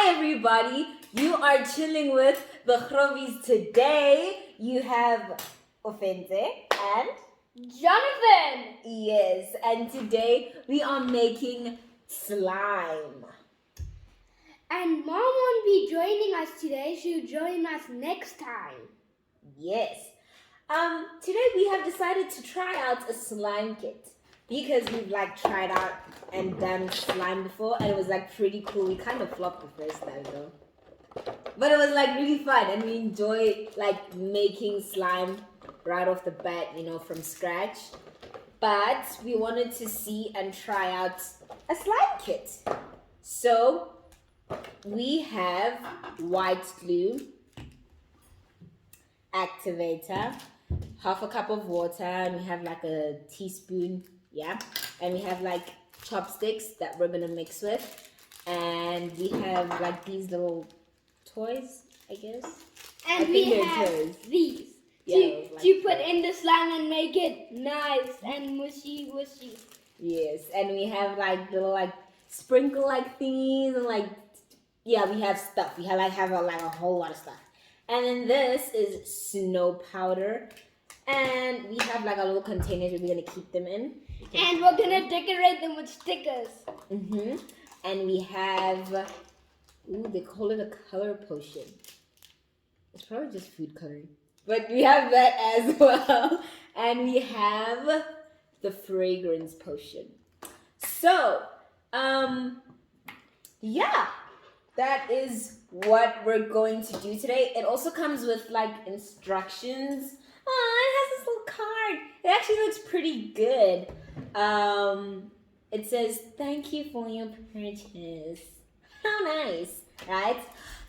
everybody. You are chilling with the Chrobbies today. You have Ofente and Jonathan! yes, and today we are making slime. And Mom won't be joining us today. She'll join us next time. Yes. Today we have decided to try out a slime kit because we've tried out and done slime before, and it was pretty cool. We kind of flopped the first time though, but it was really fun, and we enjoy making slime right off the bat, from scratch. But we wanted to see and try out a slime kit, so we have white glue, activator, half a cup of water, and we have a teaspoon, and we have chopsticks that we're gonna mix with, and we have these little toys, I guess. And we have these to put in the slime and make it nice and mushy. Yes, and we have little sprinkle thingies, and we have stuff. We have a whole lot of stuff. And then this is snow powder. And we have a little container that we're going to keep them in. And we're going to decorate them with stickers. Mm-hmm. And we have, they call it a color potion. It's probably just food coloring. But we have that as well. And we have the fragrance potion. So, that is what we're going to do today. It also comes with instructions. Oh, it has this little card. It actually looks pretty good. It says, "Thank you for your purchase." How nice, right?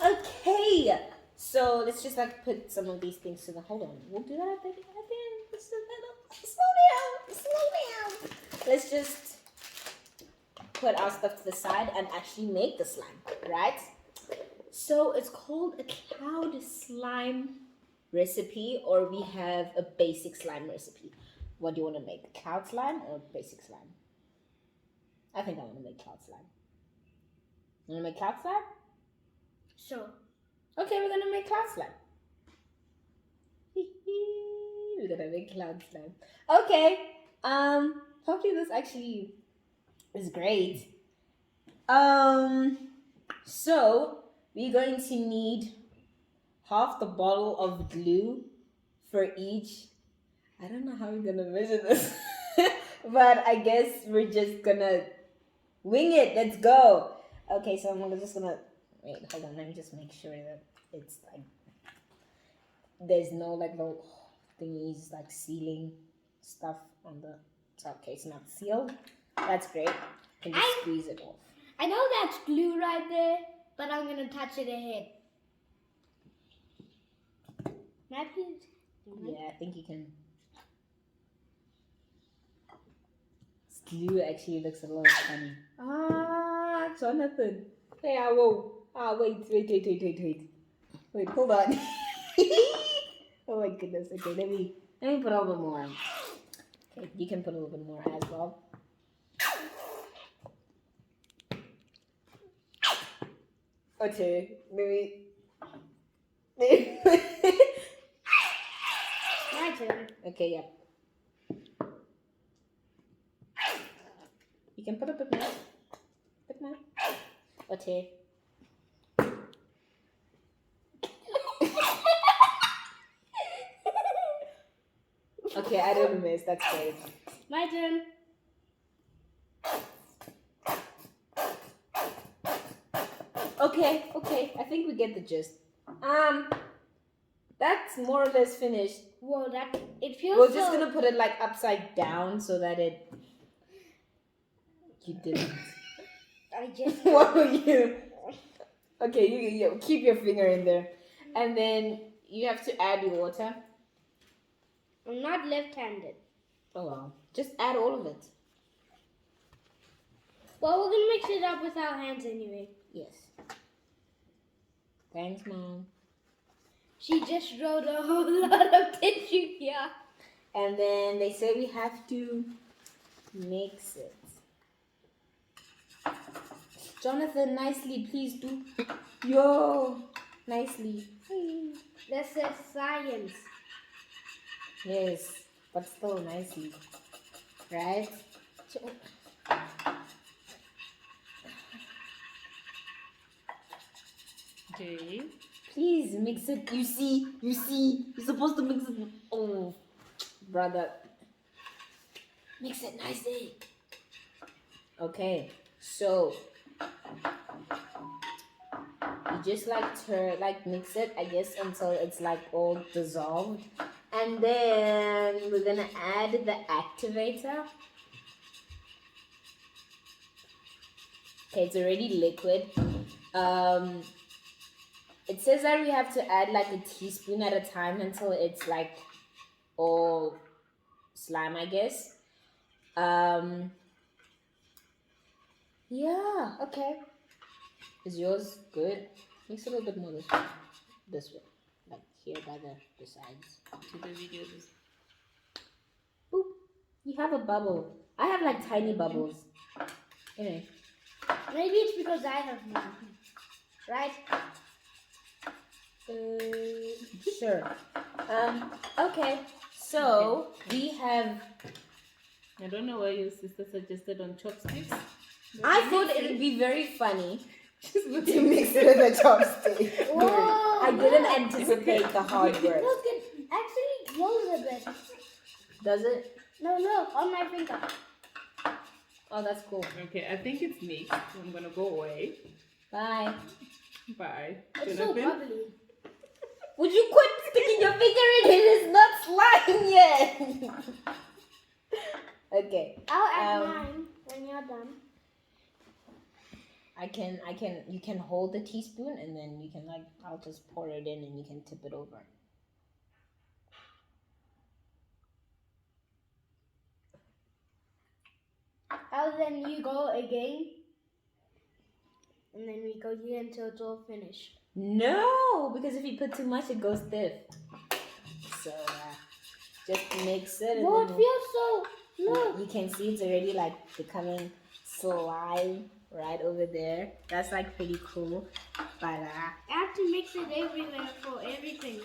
Okay, so let's just put some of these things to the. Hold on, we'll do that at the end. Slow down. Let's just put our stuff to the side and actually make the slime, right? So it's called a cloud slime recipe, or we have a basic slime recipe. What do you want to make? Cloud slime or basic slime? I think I want to make cloud slime. You want to make cloud slime? Sure. Okay, we're gonna make cloud slime. We're gonna make cloud slime. Okay. Hopefully this actually is great. So we're going to need half the bottle of glue for each. I don't know how we're gonna measure this, but I guess we're just gonna wing it. Let's go. Okay, so I'm just gonna wait. Hold on, let me just make sure that it's there's no little thingies sealing stuff on the top. Okay, it's not sealed. That's great. You can just squeeze it off. I know that's glue right there, but I'm gonna touch it ahead. Napkins? Yeah, I think you can. Glue actually looks a little funny. Jonathan. Hey, whoa. Wait. Wait, hold on. Oh my goodness. Okay, let me put a little bit more. Okay, you can put a little bit more as well. Okay, maybe. My turn. Okay, yeah. You can put a bit more. Okay. Okay, I don't miss. That's great. My turn. Okay. I think we get the gist. That's more or less finished. Whoa, it feels. We're just gonna put it upside down so that it. You didn't. I just. What were you? Okay, you keep your finger in there, and then you have to add your water. I'm not left-handed. Oh well, just add all of it. Well, we're gonna mix it up with our hands anyway. Yes. Thanks, Mom. She just wrote a whole lot of tissue here. And then they say we have to mix it. Jonathan, nicely, please do. Yo, nicely. That says science. Yes, but still nicely. Right? Okay. Please mix it. You see. You're supposed to mix it. Oh, brother. Mix it nicely. Okay, so you just mix it, I guess, until it's like all dissolved. And then we're gonna add the activator. Okay, it's already liquid. It says that we have to add like a teaspoon at a time until it's like all slime, I guess. Yeah, okay. Is yours good? Mix it a little bit more this way. Like here by the sides. To the videos. Boop. You have a bubble. I have like tiny bubbles. Anyway. Maybe it's because I have one. Right? Sure. Okay. So we have. I don't know why your sister suggested on chopsticks. I thought it would be very funny to mix it with a chopstick. Whoa, I didn't look. anticipate the hard work. Look, it actually glows a bit. Does it? No, look, on my finger. Oh, that's cool. Okay, I think it's mixed. So I'm gonna go away. Bye. Bye. It's so Jonathan? bubbly. Would you quit sticking your finger in it? It's not slime yet. Okay. I'll add mine when you're done. You can hold the teaspoon and then you can I'll just pour it in and you can tip it over. Then you go again. And then we go here until it's all finished. No, because if you put too much, it goes stiff. So just mix it. Oh, And it then feels so. Look. you can see it's already like becoming slime right over there. That's like pretty cool. But I have to mix it everywhere for everything.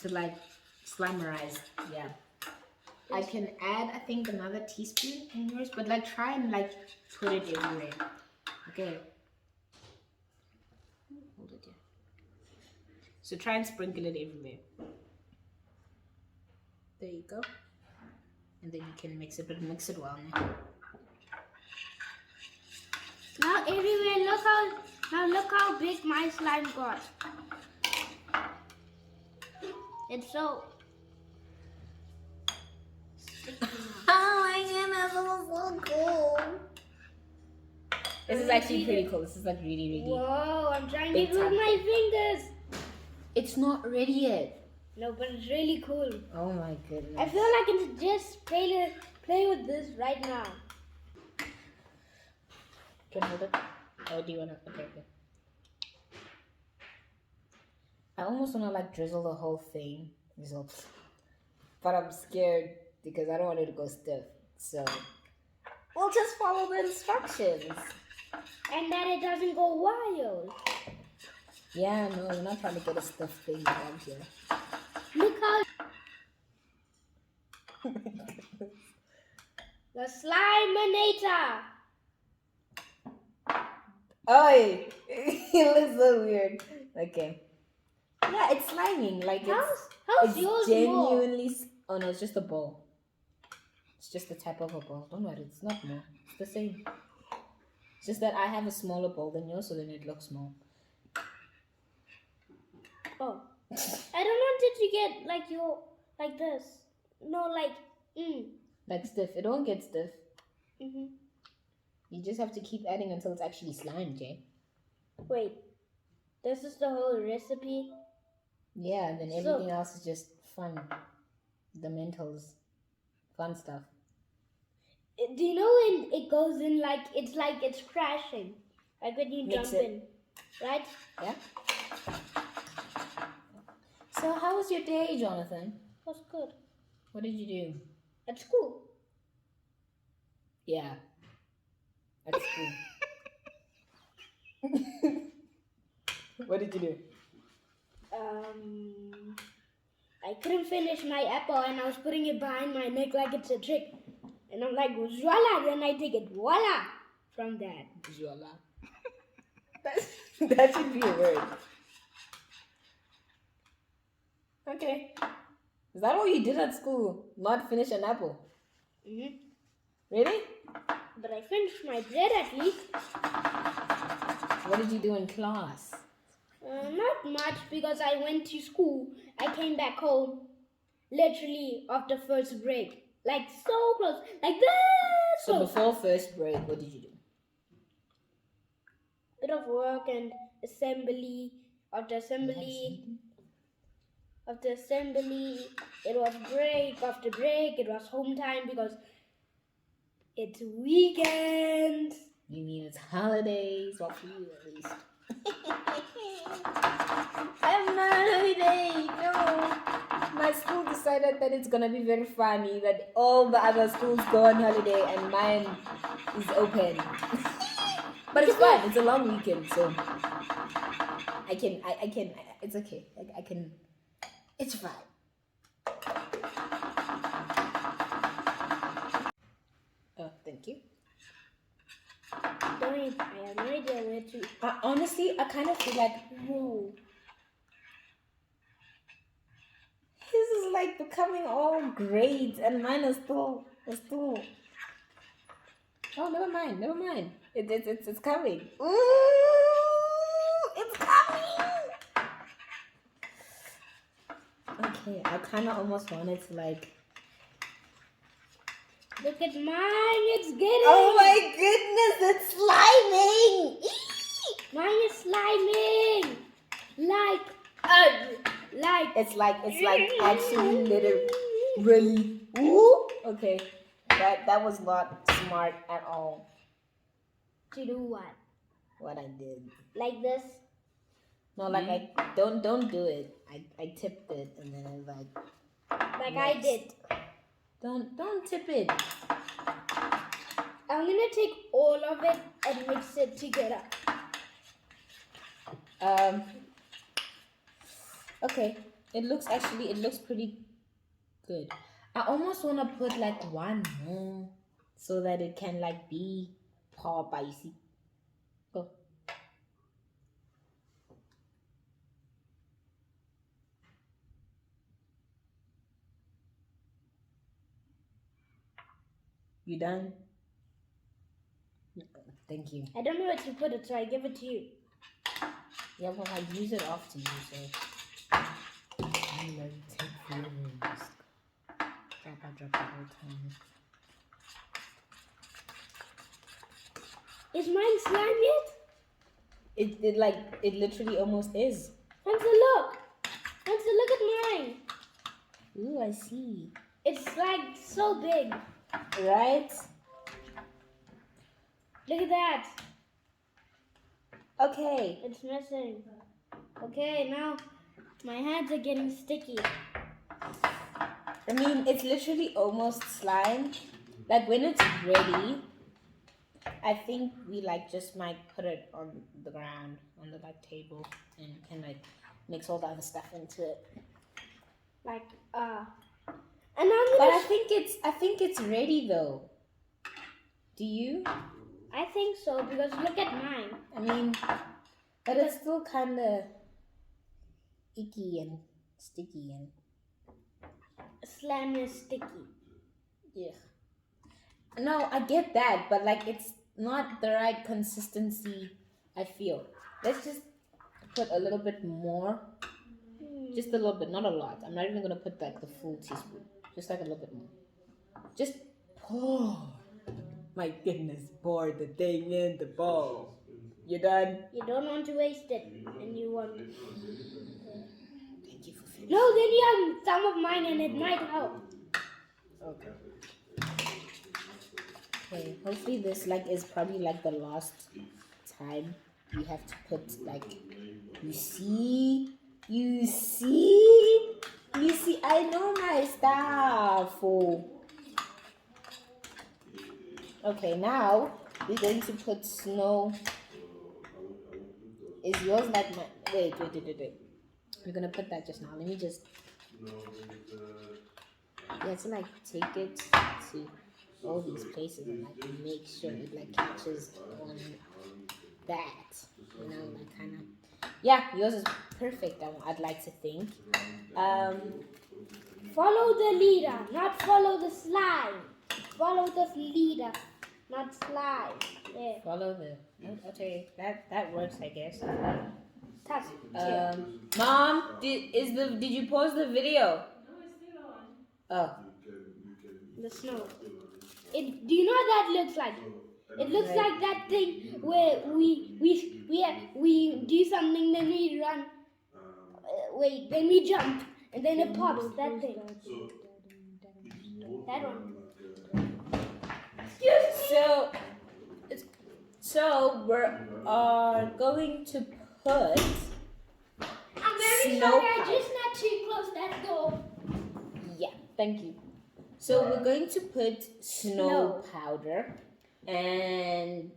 to like slimerize, yeah. I can add, I think, another teaspoon in yours, but like try and like put it everywhere. Okay. Hold it here. So try and sprinkle it everywhere. There you go. And then you can mix it, but mix it well now. Now everywhere, look how big my slime got. It's so. Oh my goodness, this is so cool. This is actually pretty cool. This is like really. Whoa, I'm trying big it with time. my fingers. It's not ready yet. No, but it's really cool. Oh my goodness. I feel like I can just play with this right now. Can I hold it? Or do you wanna? Okay. I almost wanna like drizzle the whole thing, but I'm scared because I don't want it to go stiff. So we'll just follow the instructions. And that it doesn't go wild. Yeah, no, we're not trying to get a stiff thing down here. Look how. The Sliminator. Oh, it looks so weird. Okay. Yeah, it's sliming. Like How's it's yours genuinely. Oh no, it's just a ball. It's just the type of a ball. Don't worry, it's not more. It's the same. It's just that I have a smaller ball than yours, so then it looks small. Oh. I don't want it to get like this. No, Like stiff. It won't get stiff. Mm-hmm. You just have to keep adding until it's actually slime, Jay. Wait. This is the whole recipe? Yeah, and then everything else is just fun. The mentals. Fun stuff. Do you know when it goes in it's crashing? Like when you Mix jump it. in. Right? Yeah? So how was your day, Jonathan? That's good. What did you do? At school. Yeah. That's cool. What did you do? I couldn't finish my apple and I was putting it behind my neck like it's a trick. And I'm like, voila, then I take it, voila, from that. Voila. That should be a word. Okay. Is that all you did at school? Not finish an apple? Mm-hmm. Really? But I finished my bread at least. What did you do in class? Not much because I went to school. I came back home literally after first break. Like so close. Like this So close. before first break, what did you do? Bit of work and assembly. After assembly, it was break. After break, it was home time because it's weekend. You mean it's holidays? Well, for you at least. I'm not on holiday. No. My school decided that it's gonna be very funny that all the other schools go on holiday and mine is open. But it's fine. It's a long weekend, so I can. It's okay. I can. It's fine. Oh, thank you. Don't I have no idea where to. Honestly, I kind of feel like, whoa. His is like becoming all grades, and mine is still. Oh, never mind. It's coming. Ooh, it's coming. Okay, I kind of almost wanted to like. Look at mine, it's getting. Oh my goodness, it's sliming. Eee! Mine is sliming. It's like actually literally. Ooh, okay. That was not smart at all. To do what? What I did. Like this? No, like I don't do it. I tipped it and then I was Like Nice. I did. don't tip it. I'm gonna take all of it and mix it together. Okay. It looks pretty good. I almost wanna put like one more so that it can like be pop icy. Go. You done? Thank you. I don't know where to put it, so I give it to you. Yeah, well, I use it off to you, so I'm gonna take forever and just drop the whole time. Is mine slime yet? It literally almost is. Hansa, look. Hansa, look at mine. Ooh, I see. It's like so big. Right? Look at that. Okay. It's missing. Okay, now my hands are getting sticky. I mean, it's literally almost slime. Like when it's ready, I think we like just might put it on the ground, on the like table, and can like mix all the other stuff into it. Like, and I'm But gonna. I think it's ready though. Do you? I think so because look at mine. I mean, but it's still kind of icky and sticky and Slime is sticky. yeah. No, I get that, but like it's not the right consistency. I feel. Let's just put a little bit more. Just a little bit, not a lot. I'm not even gonna put like the full teaspoon. Just like a little bit more. Just pour. My goodness, pour the thing in the bowl. You done? You don't want to waste it, and you want. Thank you for finishing. No, then you have some of mine, and it might help. Okay. Okay. Hopefully this like is probably like the last time you have to put like. You see. I know my stuff. Oh. Okay, now we're going to put snow Is yours like my? Wait. We're gonna put that just now. Let me just. You have to like take it to all these places and like make sure it like catches on that. You know, like kind of. Yeah, yours is perfect. I'd like to think. Follow the leader, not follow the slime. Follow the leader, not slime. Yeah. Follow the. Okay, that works, I guess. That's Mom, did you pause the video? No, it's still on. Oh, the snow. Do you know what that looks like? It looks Right. like that thing where we do something, then we run. Wait, then we jump, and then it pops. That thing. That one. so we're going to put I'm very snow sorry, I powder. just not too close that door. Yeah, thank you. So we're going to put snow powder and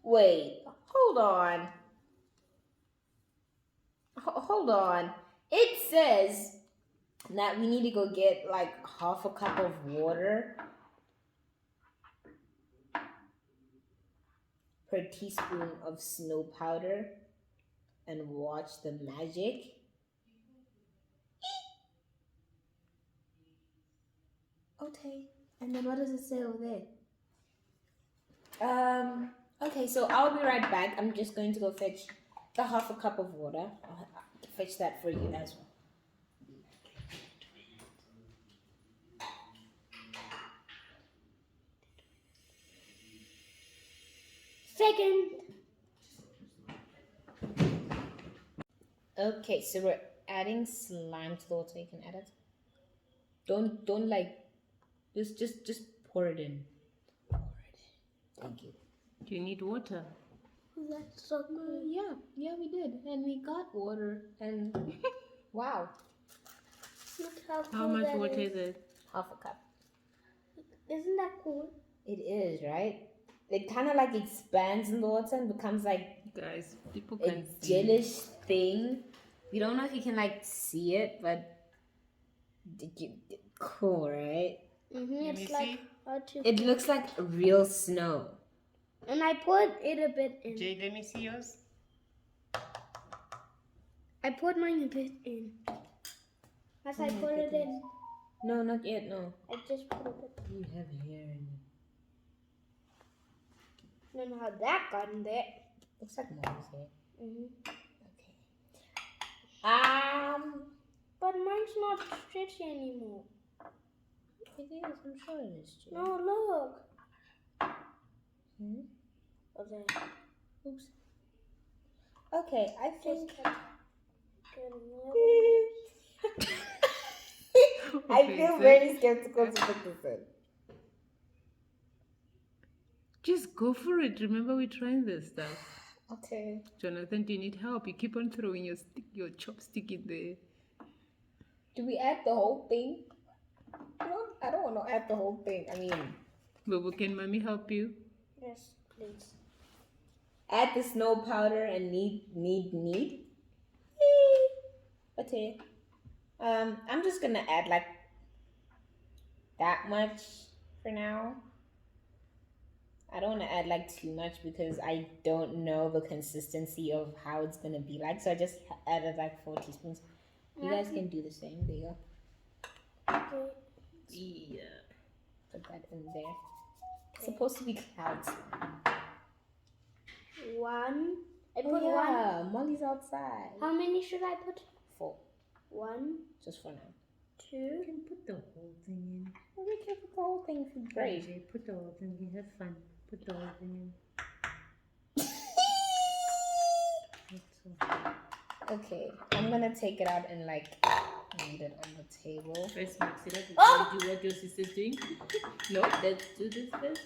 wait, hold on. Hold on. It says that we need to go get like half a cup of water per teaspoon of snow powder and watch the magic. Okay. And then what does it say over there? Okay, so I'll be right back. I'm just going to go fetch the half a cup of water. I'll fetch that for you as well. Second. Okay, so we're adding slime to the water. You can add it. Don't like just pour it in. Pour it in. Thank you. Do you need water? That's so cool. Yeah, we did, and we got water, and wow, Look how cool How much that water is it? half a cup. Isn't that cool? It is, right? It kind of like expands in the water and becomes like Guys, people a can see. gelish thing. We don't know if you can like see it, but cool, right? Mm-hmm. Let me It's like see. hard to. It looks like real snow. And I put it a bit in. Jay, let me see yours. I put mine a bit in. As I Oh my put it in, No, not yet. No. I just put a bit. You have hair in it. I don't know how that got in there. Looks like mom's hair. Mm-hmm. Okay. But mine's not stretchy anymore. It is. I'm sure it is. Jay. No, look. Hmm? Okay. Oops. Okay, I think. Just kept getting I Okay, feel so- very skeptical to put this in. Just go for it. Remember, we're trying this stuff. Okay. Jonathan, do you need help? You keep on throwing your chopstick in there. Do we add the whole thing? I don't want to add the whole thing. I mean, Bobo, can mommy help you? Yes, please. add the snow powder and need. Okay. I'm just gonna add like that much for now. I don't want to add like too much because I don't know the consistency of how it's gonna be like. So I just added like 4 teaspoons. You guys can do the same. There you go. Okay. Yeah. Put that in there. It's supposed to be clouds. One. I Oh put one. yeah, Molly's outside. How many should I put? 4, 1, just for now. 2. You can put the whole thing in. Well, we can put the whole thing for brave. Jay, put the whole thing in. Have fun. Put the whole thing in. That's all. Okay, I'm gonna take it out and like leave it on the table. First, mix it up. Oh! Do what your sister's doing. No, let's do this first.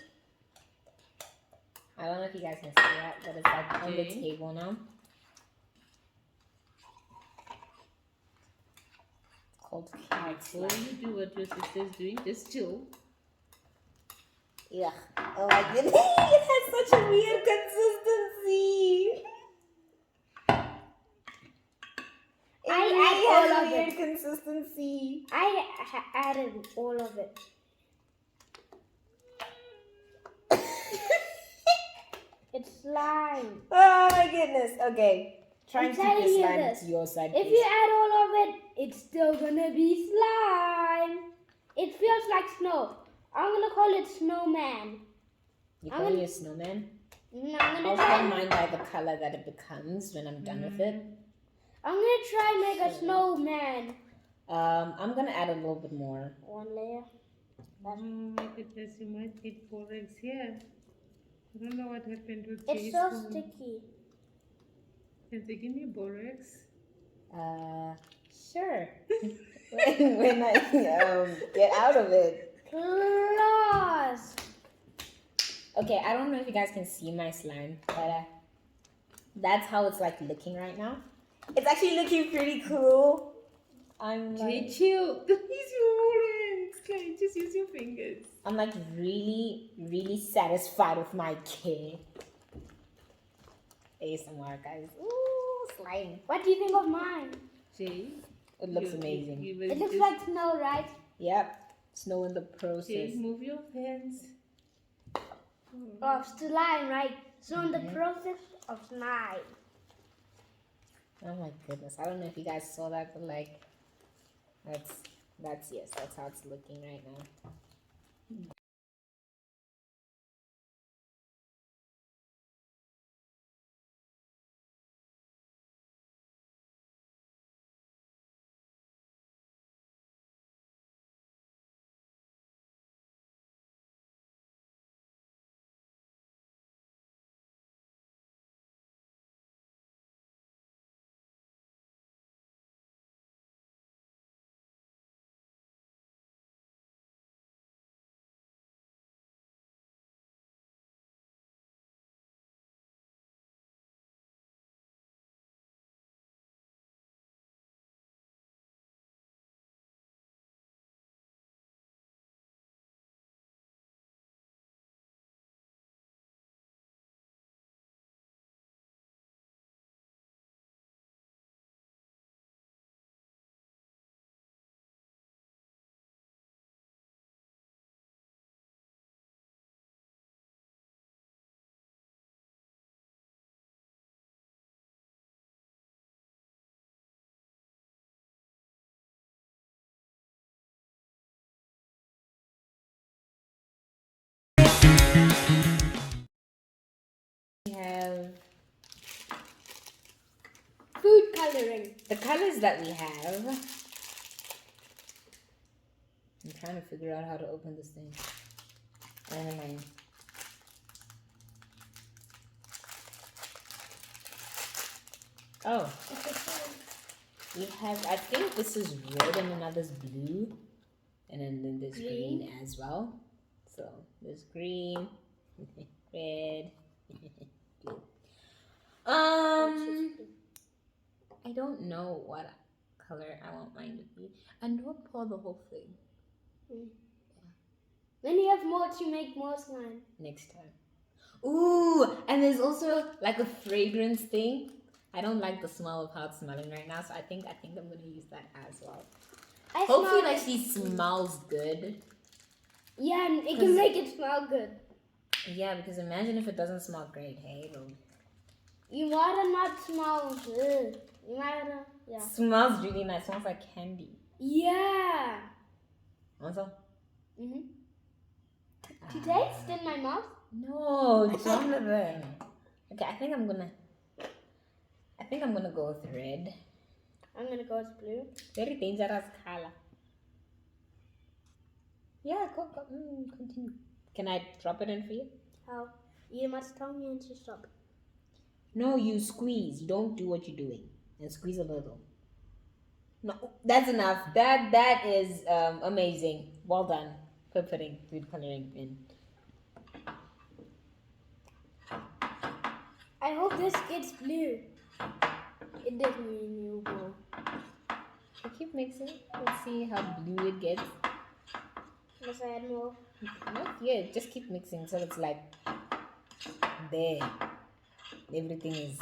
I don't know if you guys can see that, but it's like on the Okay. table now. called cat So slime. you do what your sister's doing. Just chill. Yeah. Oh my goodness. It has such a weird consistency. It I really add has all a of weird it. consistency. added all of it. It's slime. Oh my goodness. Okay. Try I'm and keep telling your you slime this. to your side, If please. you add all of it, it's still gonna be slime. It feels like snow. I'm gonna call it snowman. You I'm call gonna- me a snowman? I'm I'll gonna call try. mine by the color that it becomes when I'm done with it. I'm gonna try and make a snowman. I'm gonna add a little bit more. One layer. Oh my goodness, you might get borax here. I don't know what happened with It's Jay's so phone. sticky. Can they give me borax? Sure. when I get out of it. Claws. Okay, I don't know if you guys can see my slime, but that's how it's like looking right now. It's actually looking pretty cool. I'm Jay, like, chill. Use your hands. Okay, just use your fingers. I'm like really, really satisfied with my kid. ASMR, guys. Ooh, slime. What do you think of mine? Jay, It looks amazing. You It will looks just- like snow, right? Yep. Snow in the Jay, process. move your hands. Of slime, right? So in the Mhm. process of slime. Oh my goodness. I don't know if you guys saw that, but like that's yes, that's how it's looking right now. We have Food coloring. the colors that we have. I'm trying to figure out how to open this thing. Never mind. Oh, we have, I think this is red and another's blue. And then there's green as well. So there's green, red, blue. I don't know what color I want mine to be. And don't pour the whole thing Then you have more to make more slime. next time. Ooh, and there's also like a fragrance thing. I don't like the smell of how it's smelling right now, so I think I'm gonna use that as well. I Hopefully, it smell actually smells good. Yeah, and it 'Cause- can make it smell good. Yeah, because imagine if it doesn't smell great. Hey, though. You might not smell good. You might yeah. Smells really nice. Smells like candy. Yeah. Also, Mm-hmm. To taste in my mouth? no, Jonathan. Okay, I think I'm gonna go with red. I'm gonna go with blue. Very dangerous color. Yeah, continue. Can I drop it in for you? How? You must tell me when to stop. No, you squeeze. You don't do what you're doing. And squeeze a little. No, that's enough. That is amazing. Well done for putting food coloring in. I hope this gets blue. It didn't mean you will. So keep mixing. Let's see how blue it gets. Let's add more. Not yet. Just keep mixing so it's like there. Everything is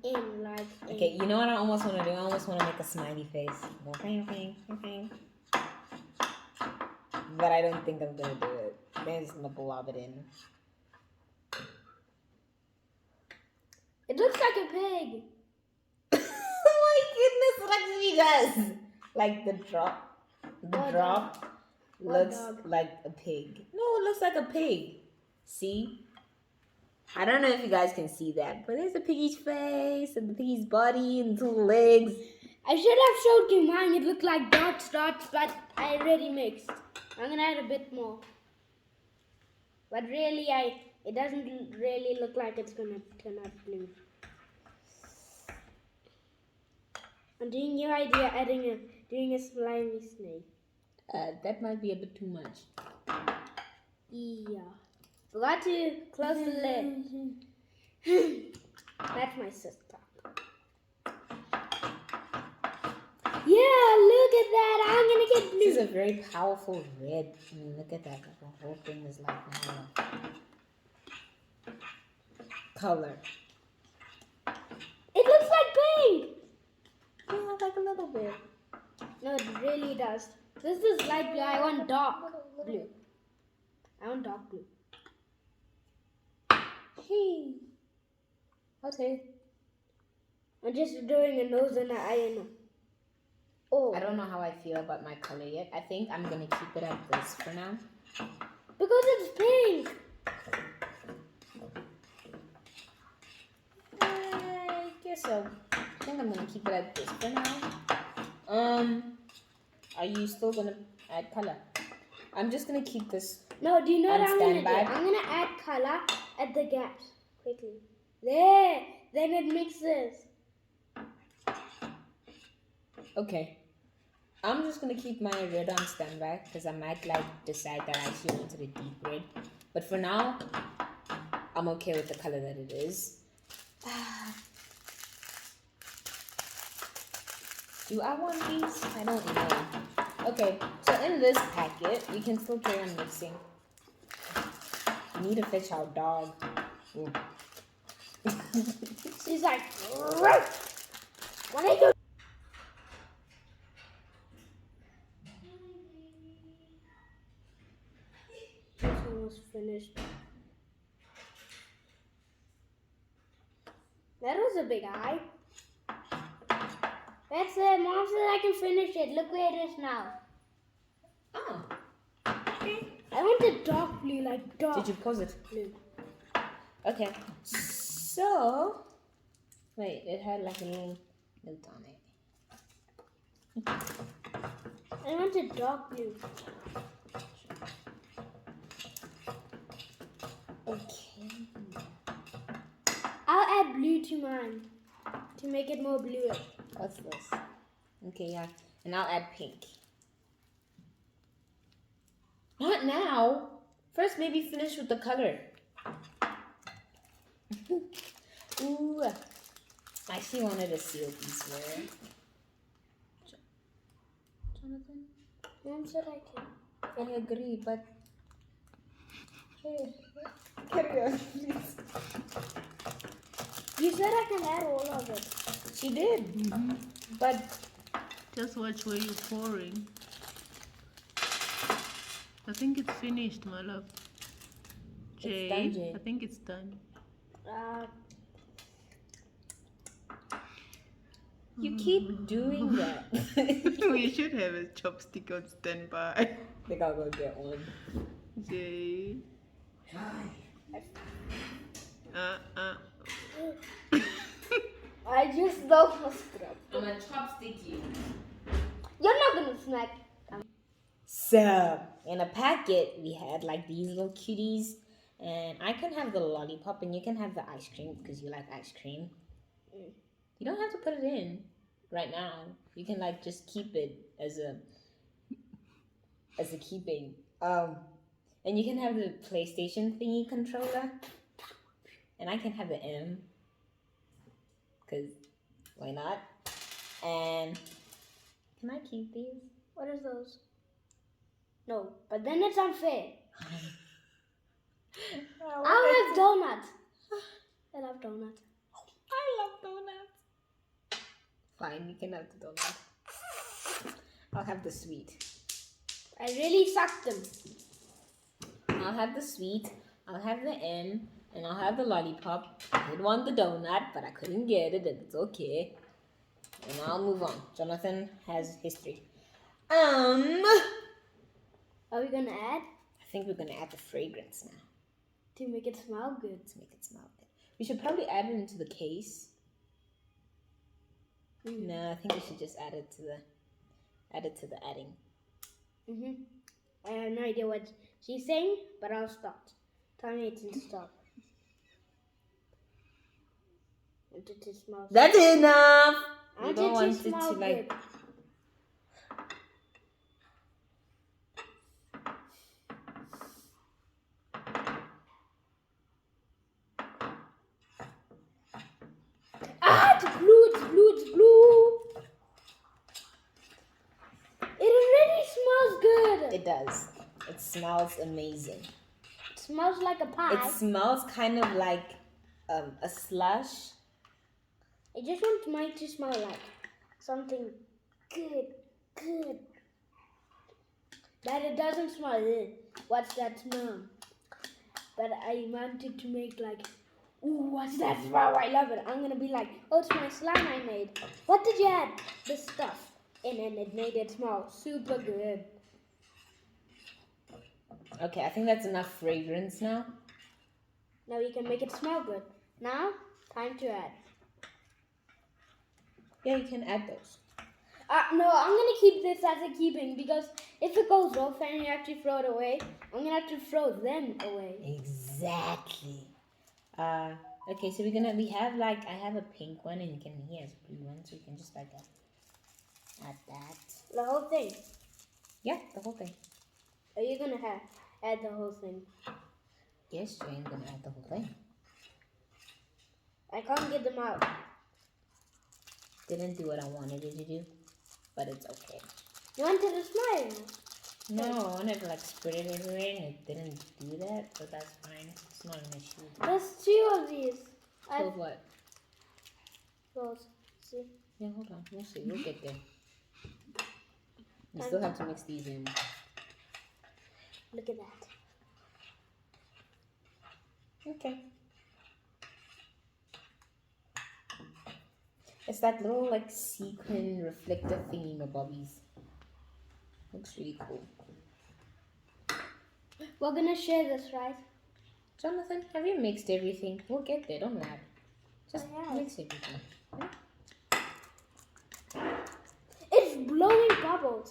In like. okay. You know what I almost want to do? I almost want to make a smiley face. But I don't think I'm gonna do it. There's no blob it in. It looks like a pig. Oh my goodness, it actually does. Like the drop. The What drop What looks dog? like a pig. No, it looks like a pig. See? I don't know if you guys can see that, but there's a piggy's face and the piggy's body and two legs. I should have showed you mine. It looked like dots, but I already mixed. I'm gonna add a bit more. But really, it doesn't really look like it's gonna turn out blue. I'm doing your idea, doing a slimy snake. That might be a bit too much. Yeah. Forgot to close the lid. That's my sister. Yeah, look at that. I'm gonna get This is blue. a very powerful red. I mean, look at that. The whole thing is like color. It looks like pink. Yeah, like a little bit. No, it really does. This is light blue. I want dark blue. I want dark blue. Hey. Okay. I'm just doing a nose and an eye and a... Oh, I don't know how I feel about my color yet. I think I'm gonna keep it at this for now. because it's pink. I guess so. I think I'm gonna keep it at this for now. Are you still gonna add color? I'm just gonna keep this. No, do you know what On I'm gonna do? standby. I'm gonna add color at the gaps quickly. There, then it mixes. Okay. I'm just gonna keep my red on standby because I might like decide that I actually wanted a deep red. But for now, I'm okay with the color that it is. Do I want these? I don't know. Okay, so in this packet, we can still carry on mixing. We need to fetch our dog. Ooh. She's like, when I go. It's almost finished. That was a big eye. That's it. Mom said I can finish it. Look where it is now. Oh, okay. I want the dark blue, like dark Did you pause it? blue. Okay, so wait, it had like a little note on it. I want a dark blue. Okay. I'll add blue to mine to make it more bluish. What's this? Okay, yeah, and I'll add pink. Not now. First, maybe finish with the color. Ooh, I actually wanted to see what these were. Jonathan, Mom said I can. I agree, but hey, carry on, please. You said I can add all of it. She did, but Just watch where you're pouring. I think it's finished, my love. Jay, done, Jay. I think it's done. you keep doing that. We should have a chopstick on standby. I think I'll go get one. Jay. I just love for scrub. I'm gonna chopstick you. You're not gonna snack. So, in a packet, we had like these little cuties, and I can have the lollipop, and you can have the ice cream because you like ice cream. You don't have to put it in right now. You can like just keep it as a keeping. And you can have the PlayStation thingy controller, and I can have the M, cause why not? And Can I keep these? What is those? No, but then it's unfair. I'll have donuts. I love donuts. I love donuts. Fine, you can have the donut. I'll have the sweet. I really sucked them. I'll have the sweet. I'll have the M. And I'll have the lollipop. I did want the donut, but I couldn't get it, and it's okay. And I'll move on. Jonathan has history. Are we gonna add I think we're gonna add the fragrance now to make it smell good? to make it smell good. We should probably add it into the case. No, I think we should just add it to the adding. I have no idea what she's saying, but I'll start. Tell me it to stop. Want it to smell. That's enough. I We don't want want it to it to smell like. good. Ah, it's blue, it's blue, it's blue. It already smells good. It does. It smells amazing. It smells like a pie. It smells kind of like a slush. I just want mine to smell like something good. That it doesn't smell. What's that smell? But I wanted to make like, ooh, what's that smell? I love it. I'm gonna be like, oh, it's my slime I made. What did you add? This stuff. And then it made it smell super good. Okay, I think that's enough fragrance now. Now you can make it smell good. Now, time to add. Yeah, you can add those. No, I'm gonna keep this as a keeping because if it goes off and you have to throw it away, I'm gonna have to throw them away. Exactly. Okay, so we have like I have a pink one and he has a blue one, so you can just like add that. The whole thing. Yeah, the whole thing. Are you gonna add the whole thing? Yes, Jane, gonna add the whole thing. I can't get them out. Didn't do what I wanted it to do, but it's okay. You wanted to smile. No, I wanted to like spread it everywhere and it didn't do that, but that's fine. It's not an issue. There's 2 of these. So what? Those. See? Yeah, hold on. We'll see. We'll get there. You still have to mix these in. Look at that. Okay. It's that little like sequin reflective thingy, my bobbies. Looks really cool. We're gonna share this, right? Jonathan, have you mixed everything? We'll get there, don't lie. Just I have. mix everything. It's blowing bubbles.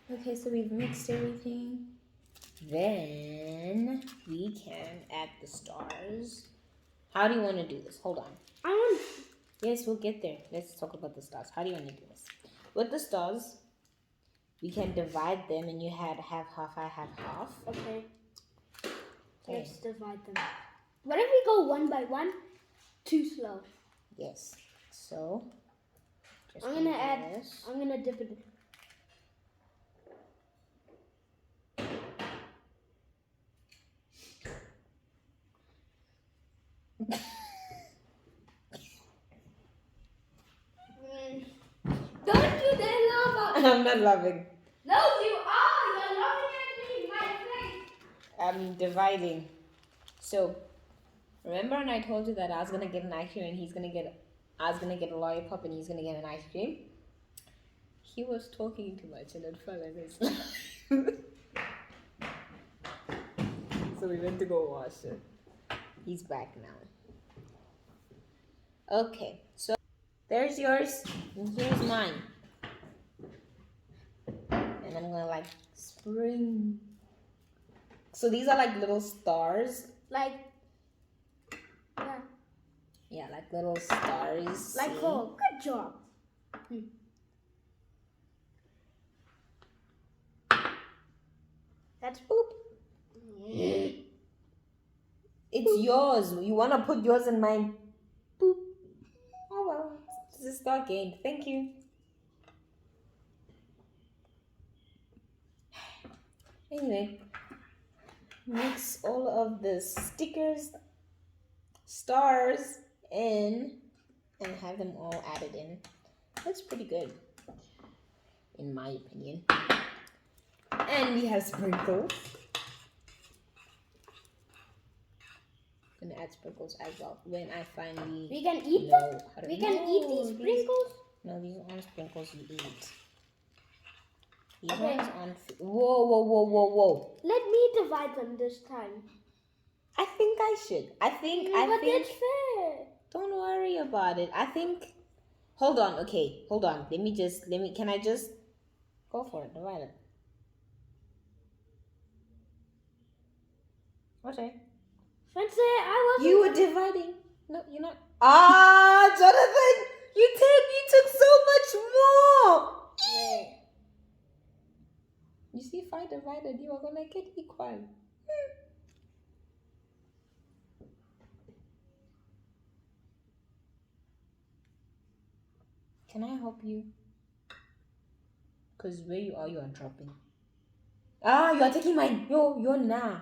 Okay, so we've mixed everything. Then we can add the stars. How do you want to do this? Hold on. I want. Yes, we'll get there. Let's talk about the stars. How do you want to do this? With the stars, we can divide them and you have half, I have half. Okay. Okay. Let's divide them. What if we go one by one? Too slow. Yes. So, just I'm gonna do add. this. I'm gonna dip it. Don't you dare laugh at me. I'm not loving. No, you are. You're laughing at me, my face. I'm dividing. So, remember when I told you that I was gonna get an ice cream and I was gonna get a lollipop and he's gonna get an ice cream? He was talking too much and it fell in his life. So we went to go wash it. He's back now. Okay, so there's yours and here's mine. And I'm gonna like spring. So these are like little stars. Like. Yeah. Yeah, like little stars. Like see? oh, good job. That's poop. It's yours. You wanna put yours in mine? Boop. Oh well. It's a star game. Thank you. Anyway, mix all of the stickers, stars in, and have them all added in. Looks pretty good, in my opinion. And we have sprinkles. Gonna add sprinkles as well when I finally We can eat know them? how to. We can eat these sprinkles? No, these aren't sprinkles you eat. These Okay. ones aren't. Whoa. Let me divide them this time. I think I should. I think. But it's fair. Don't worry about it. I think. Hold on. Okay. Hold on. Let me. Can I just go for it? Divide it. Okay. Fancy, I wasn't. You were dividing. No, you're not. Ah, Jonathan, you took so much more. You see, if I divided, you are gonna get equal. Can I help you? Cause where you are dropping. Ah, you are taking mine. You're nah.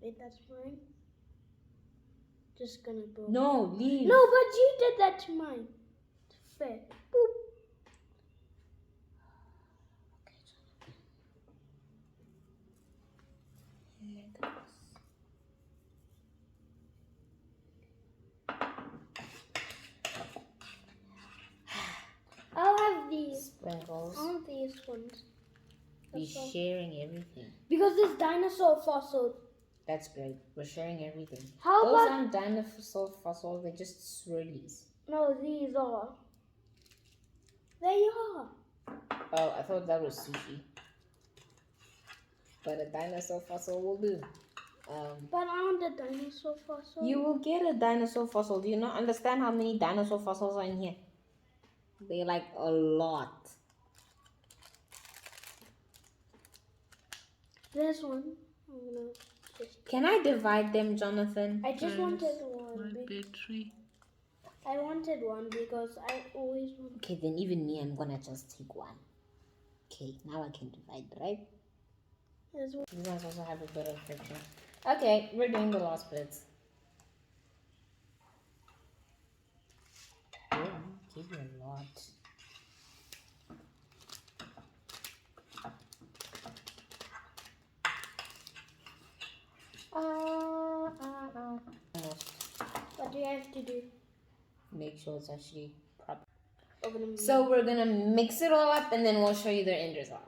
Wait, that's mine. Just gonna go. No, leave. No, but you did that to mine. It's fair. Boop. I'll have these. Sprinkles. I want these ones. We're That's all. sharing everything. Because this dinosaur fossil. That's great. We're sharing everything. How Those about aren't dinosaur fossils. They're just swirlies. no? These are. They are. Oh, I thought that was sushi. But a dinosaur fossil will do. But I want a dinosaur fossil. You will get a dinosaur fossil. Do you not understand how many dinosaur fossils are in here? They're like a lot. This one. I'm gonna just. Can I divide them, Jonathan? I just wanted one. My battery. I wanted one because I always want. Okay, then even me, I'm gonna just take one. Okay, now I can divide, right? This one. These ones also have a bit of friction. Okay, we're doing the last bits. Oh, give you a lot. Almost. What do you have to do? Make sure it's actually proper. Open them. So we're gonna mix it all up and then we'll show you the end result.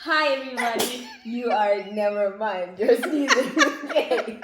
Hi everybody. You are never mind. You're sneezing. Okay.